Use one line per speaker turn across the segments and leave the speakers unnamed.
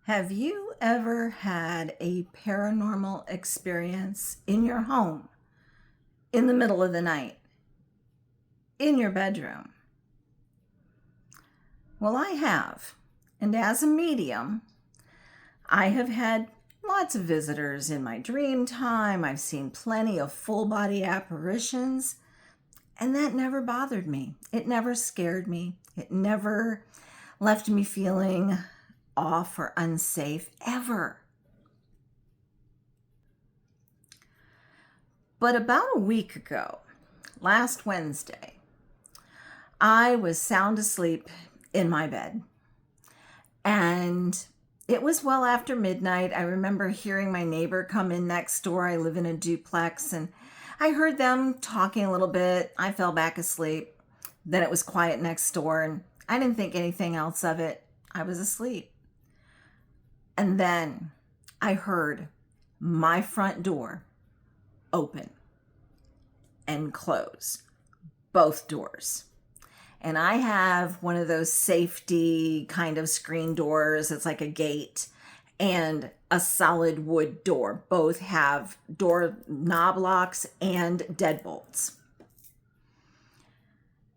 Have you ever had a paranormal experience in your home, in the middle of the night, in your bedroom? Well, I have. And as a medium, I have had lots of visitors in my dream time. I've seen plenty of full body apparitions, and that never bothered me. It never scared me. It never left me feeling off or unsafe, ever. But about a week ago, last Wednesday, I was sound asleep in my bed. And it was well after midnight. I remember hearing my neighbor come in next door. I live in a duplex, and I heard them talking a little bit. I fell back asleep. Then it was quiet next door, and I didn't think anything else of it. I was asleep. And then I heard my front door open and close, both doors. And I have one of those safety kind of screen doors. It's like a gate and a solid wood door. Both have door knob locks and deadbolts.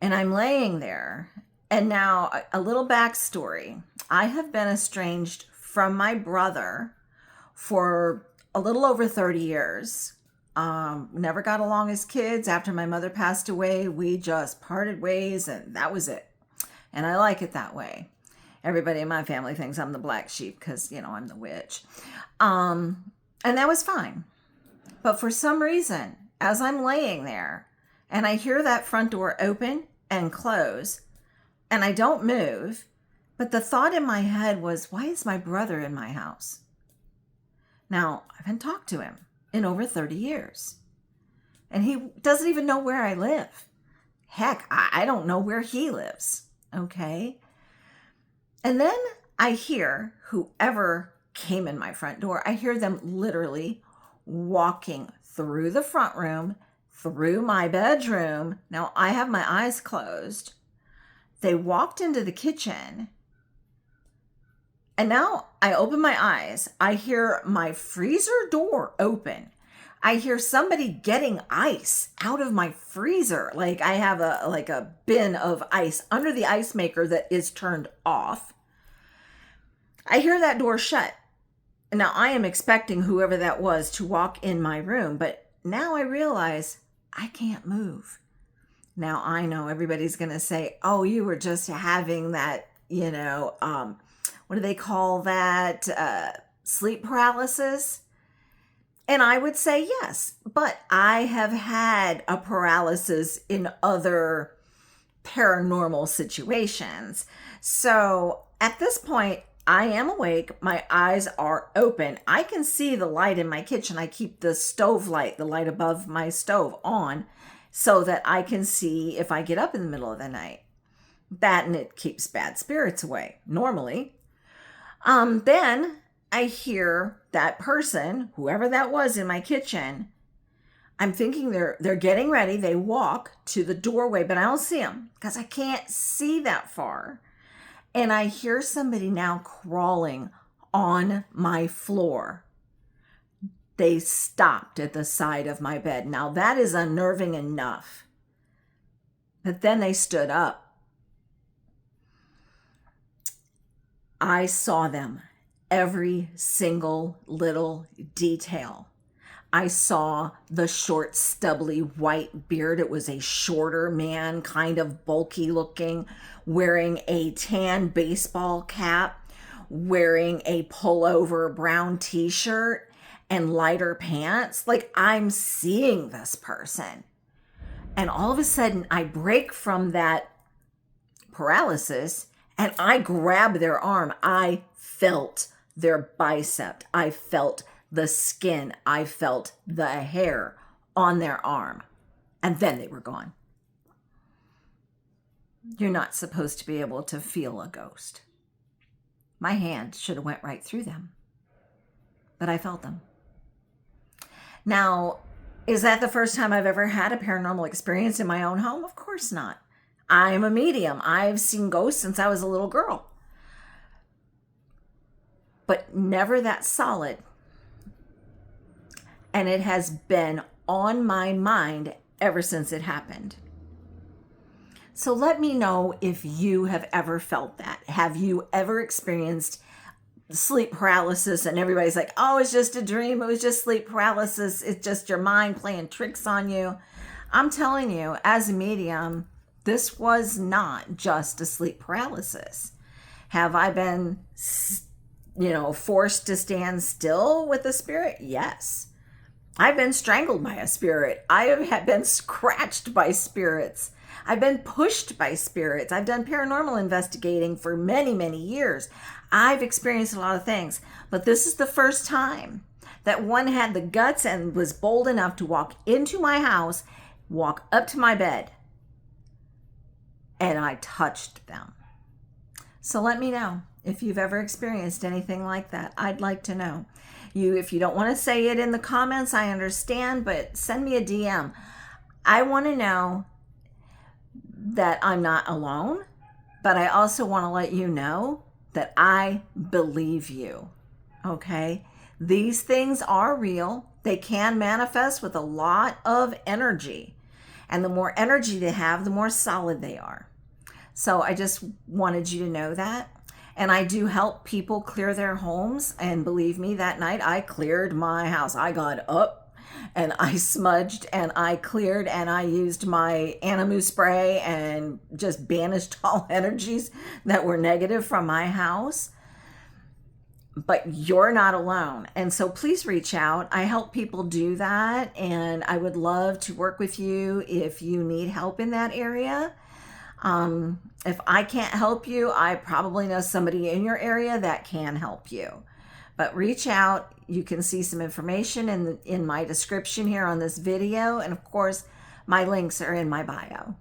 And I'm laying there. And now a little backstory. I have been estranged from my brother for a little over 30 years. Never got along as kids. After my mother passed away, we just parted ways, and that was it. And I like it that way. Everybody in my family thinks I'm the black sheep because, I'm the witch. And that was fine. But for some reason, as I'm laying there and I hear that front door open and close, and I don't move, but the thought in my head was, why is my brother in my house? Now, I haven't talked to him in over 30 years. And he doesn't even know where I live. Heck, I don't know where he lives. Okay. And then I hear whoever came in my front door, I hear them literally walking through the front room, through my bedroom. Now I have my eyes closed. They walked into the kitchen. And now I open my eyes. I hear my freezer door open. I hear somebody getting ice out of my freezer. Like I have a bin of ice under the ice maker that is turned off. I hear that door shut. Now I am expecting whoever that was to walk in my room, but now I realize I can't move. Now I know everybody's going to say, "Oh, you were just having that, what do they call that? Sleep paralysis?" And I would say yes, but I have had a paralysis in other paranormal situations. So at this point, I am awake. My eyes are open. I can see the light in my kitchen. I keep the stove light, the light above my stove on, so that I can see if I get up in the middle of the night. That, and it keeps bad spirits away, normally. Then I hear that person, whoever that was in my kitchen, I'm thinking they're getting ready. They walk to the doorway, but I don't see them because I can't see that far. And I hear somebody now crawling on my floor. They stopped at the side of my bed. Now that is unnerving enough. But then they stood up. I saw them, every single little detail. I saw the short, stubbly white beard. It was a shorter man, kind of bulky looking, wearing a tan baseball cap, wearing a pullover brown t-shirt and lighter pants. Like, I'm seeing this person. And all of a sudden, I break from that paralysis and I grab their arm. I felt their bicep. I felt the skin. I felt the hair on their arm. And then they were gone. You're not supposed to be able to feel a ghost. My hand should have went right through them. But I felt them. Now, is that the first time I've ever had a paranormal experience in my own home? Of course not. I'm a medium. I've seen ghosts since I was a little girl. but never that solid. And it has been on my mind ever since it happened. So let me know if you have ever felt that. Have you ever experienced sleep paralysis and everybody's like, oh, it's just a dream. It was just sleep paralysis. It's just your mind playing tricks on you. I'm telling you, as a medium, this was not just a sleep paralysis. Have I been, forced to stand still with a spirit? Yes. I've been strangled by a spirit. I have been scratched by spirits. I've been pushed by spirits. I've done paranormal investigating for many, many years. I've experienced a lot of things, but this is the first time that one had the guts and was bold enough to walk into my house, walk up to my bed, and I touched them. So let me know if you've ever experienced anything like that. I'd like to know. If you don't want to say it in the comments, I understand, but send me a DM. I want to know that I'm not alone, but I also want to let you know that I believe you, okay? These things are real. They can manifest with a lot of energy, and the more energy they have, the more solid they are. So I just wanted you to know that. And I do help people clear their homes. And believe me, that night I cleared my house. I got up and I smudged and I cleared and I used my Animu spray and just banished all energies that were negative from my house. But you're not alone. And so please reach out. I help people do that. And I would love to work with you if you need help in that area. If I can't help you, I probably know somebody in your area that can help you. But reach out. You can see some information in my description here on this video. And of course, my links are in my bio.